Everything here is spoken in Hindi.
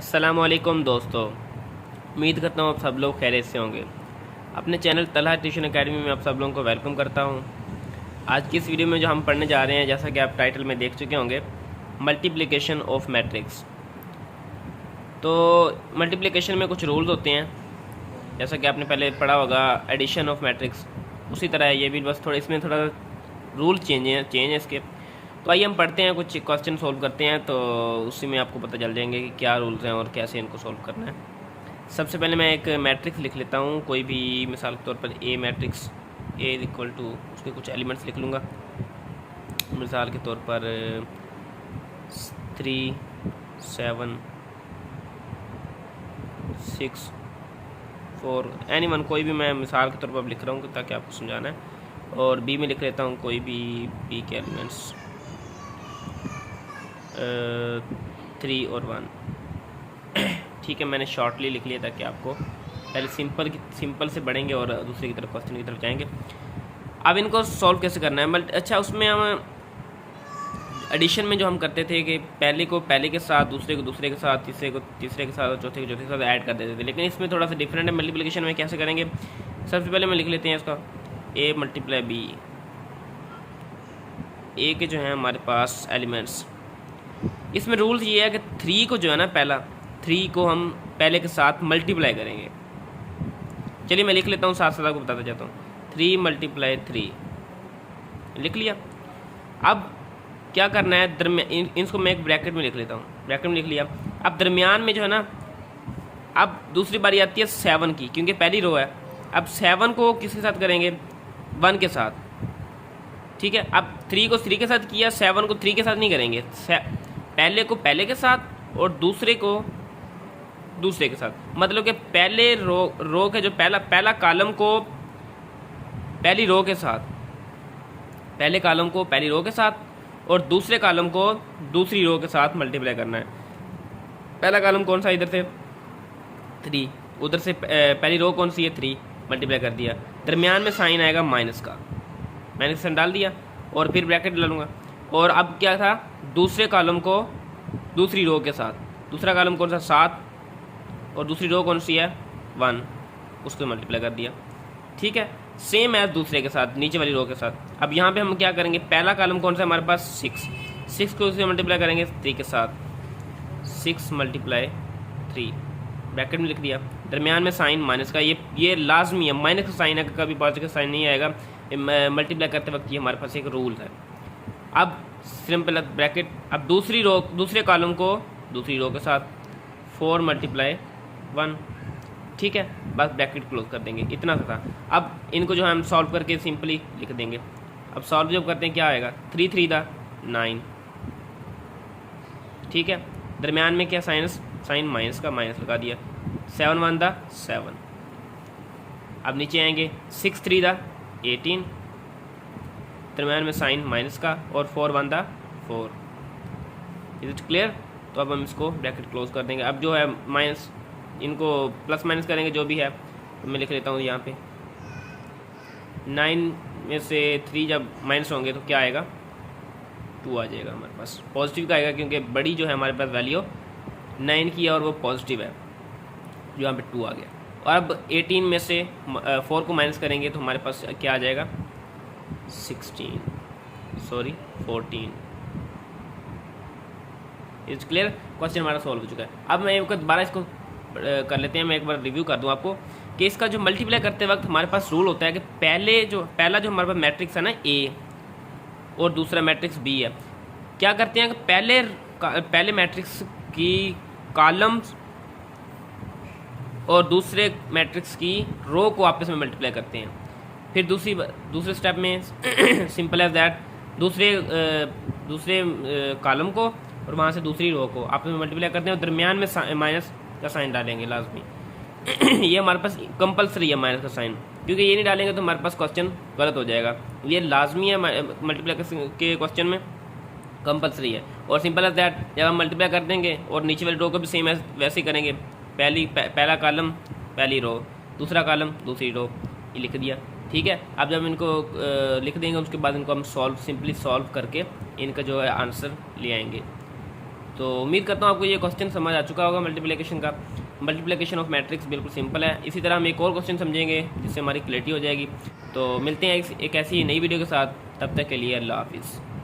अस्सलामुअलैकुम दोस्तों, उम्मीद करता हूँ आप सब लोग खैरियत से होंगे। अपने चैनल तलहा ट्यूशन एकेडमी में आप सब लोगों को वेलकम करता हूँ। आज की इस वीडियो में जो हम पढ़ने जा रहे हैं, जैसा कि आप टाइटल में देख चुके होंगे, मल्टीप्लिकेशन ऑफ मैट्रिक्स। तो मल्टीप्लिकेशन में कुछ रूल्स होते हैं, जैसा कि आपने पहले पढ़ा होगा एडिशन ऑफ मैट्रिक्स, उसी तरह ये भी, बस थोड़ा इसमें थोड़ा रूल चेंज है इसके। तो आइए हम पढ़ते हैं, कुछ क्वेश्चन सोल्व करते हैं, तो उसी में आपको पता चल जाएंगे कि क्या रूल्स हैं और कैसे इनको सोल्व करना है। सबसे पहले मैं एक मैट्रिक्स लिख लेता हूँ, कोई भी, मिसाल के तौर पर A matrix, A is equal to, उसके कुछ एलिमेंट्स लिख लूँगा। मिसाल के तौर पर 3, 7, 6, 4, एनीवन, कोई भी मैं मिसाल के तौर पर लिख रहा हूँ ताकि आपको समझाना है। और बी में लिख लेता हूँ कोई भी बी के एलिमेंट्स 3 और 1। ठीक है, मैंने शॉर्टली लिख लिया ताकि आपको पहले सिंपल से बढ़ेंगे और दूसरे की तरफ, क्वेश्चन की तरफ जाएंगे। अब इनको सॉल्व कैसे करना है, अच्छा, उसमें हम एडिशन में जो हम करते थे कि पहले को पहले के साथ, दूसरे को दूसरे के साथ, तीसरे को तीसरे के साथ और चौथे को चौथे के साथ ऐड कर देते थे, लेकिन इसमें थोड़ा सा डिफरेंट है। मल्टीप्लिकेशन में कैसे करेंगे, सबसे पहले मैं लिख लेते हैं इसका ए मल्टीप्लाई बी। ए के जो है हमारे पास एलिमेंट्स, इसमें रूल्स ये है कि 3 को जो है ना, पहला 3 को हम पहले के साथ मल्टीप्लाई करेंगे। चलिए मैं लिख लेता हूँ, साथ साथ आपको बताता जाता हूँ। 3 मल्टीप्लाई 3 लिख लिया। अब क्या करना है, दरमियान, इसको मैं एक ब्रैकेट में लिख लेता हूँ, ब्रैकेट में लिख लिया। अब दरमियान में जो है ना, अब दूसरी बारी आती है 7 की, क्योंकि पहली रो है। अब 7 को किसके साथ करेंगे, 1 के साथ। ठीक है, अब 3 को 3 के साथ किया, 7 को 3 के साथ नहीं करेंगे, पहले को पहले के साथ और दूसरे को दूसरे के साथ। मतलब कि पहले रो के जो पहला कॉलम को पहली रो के साथ, पहले कॉलम को पहली रो के साथ और दूसरे कॉलम को दूसरी रो के साथ मल्टीप्लाई करना है। पहला कॉलम कौन सा, इधर से 3, उधर से पहली रो कौन सी है 3, मल्टीप्लाई कर दिया। दरमियान में साइन आएगा माइनस का, मैंने साइन डाल दिया और फिर ब्रैकेट डालूंगा। और अब क्या था, दूसरे कॉलम को दूसरी रो के साथ, दूसरा कॉलम कौन सा 7 और दूसरी रो कौन सी है 1, उसको मल्टीप्लाई कर दिया। ठीक है, सेम है दूसरे के साथ, नीचे वाली रो के साथ। अब यहाँ पे हम क्या करेंगे, पहला कॉलम कौन सा है हमारे पास 6 को उससे मल्टीप्लाई करेंगे 3 के साथ, 6 मल्टीप्लाई 3, ब्रैकेट में लिख दिया। दरमियान में साइन माइनस का, ये लाजमी है, माइनस का साइन है, कभी पॉजिटिव साइन नहीं आएगा मल्टीप्लाई करते वक्त, ये हमारे पास एक रूल है। अब सिंपल ब्रैकेट, अब दूसरे कॉलम को दूसरी रो के साथ 4 मल्टीप्लाई 1। ठीक है, बस ब्रैकेट क्लोज कर देंगे, इतना सा था। अब इनको जो है हम सॉल्व करके सिंपली लिख देंगे। अब सॉल्व जब करते हैं क्या आएगा, 3 3 दा 9। ठीक है, दरमियान में क्या साइन माइनस का, माइनस लगा दिया। 7 1 दा 7। अब नीचे आएंगे 6 3 दा 18, दरमियान में साइन माइनस का, और 4 1 दा 4। Is it clear. तो अब हम इसको ब्रैकेट क्लोज कर देंगे। अब जो है माइनस, इनको प्लस माइनस करेंगे जो भी है, तो मैं लिख लेता हूँ यहाँ पे 9 में से 3 जब माइनस होंगे तो क्या आएगा, 2 आ जाएगा हमारे पास, पॉजिटिव का आएगा, क्योंकि बड़ी जो है हमारे पास वैल्यू 9 की है और वो पॉजिटिव है, जो यहाँ पे 2 आ गया। और अब 18 में से 4 को माइनस करेंगे तो हमारे पास क्या आ जाएगा, 14। Is clear. क्वेश्चन हमारा सॉल्व हो चुका है। अब मैं एक दोबारा इसको कर लेते हैं, मैं एक बार रिव्यू कर दूं आपको कि इसका जो मल्टीप्लाई करते वक्त हमारे पास रूल होता है कि पहला जो हमारे पास मैट्रिक्स है ना ए, और दूसरा मैट्रिक्स बी है, क्या करते हैं कि पहले मैट्रिक्स की कॉलम्स और दूसरे मैट्रिक्स की रो को आपस में मल्टीप्लाई करते हैं। फिर दूसरे स्टेप में सिंपल एज दैट, दूसरे कॉलम को और वहाँ से दूसरी रो को आपस में मल्टीप्लाई करते हैं, और दरमियान में माइनस का साइन डालेंगे लाजमी। ये हमारे पास कंपलसरी है माइनस का साइन, क्योंकि ये नहीं डालेंगे तो हमारे पास क्वेश्चन गलत हो जाएगा। ये लाजमी है मल्टीप्लाई के क्वेश्चन में, कंपलसरी है। और सिंपल एज दैट, जब हम मल्टीप्लाई कर देंगे और नीचे वाली रो को भी सेम वैसे ही करेंगे, पहला कॉलम पहली रो, दूसरा कॉलम दूसरी रो, ये लिख दिया। ठीक है, अब जब इनको लिख देंगे उसके बाद इनको हम सिंपली सॉल्व करके इनका जो है आंसर ले आएंगे। तो उम्मीद करता हूँ आपको ये क्वेश्चन समझ आ चुका होगा मल्टीप्लिकेशन का। मल्टीप्लिकेशन ऑफ मैट्रिक्स बिल्कुल सिंपल है। इसी तरह हम एक और क्वेश्चन समझेंगे जिससे हमारी क्लैरिटी हो जाएगी। तो मिलते हैं एक ऐसी नई वीडियो के साथ, तब तक के लिए अल्लाह हाफिज़।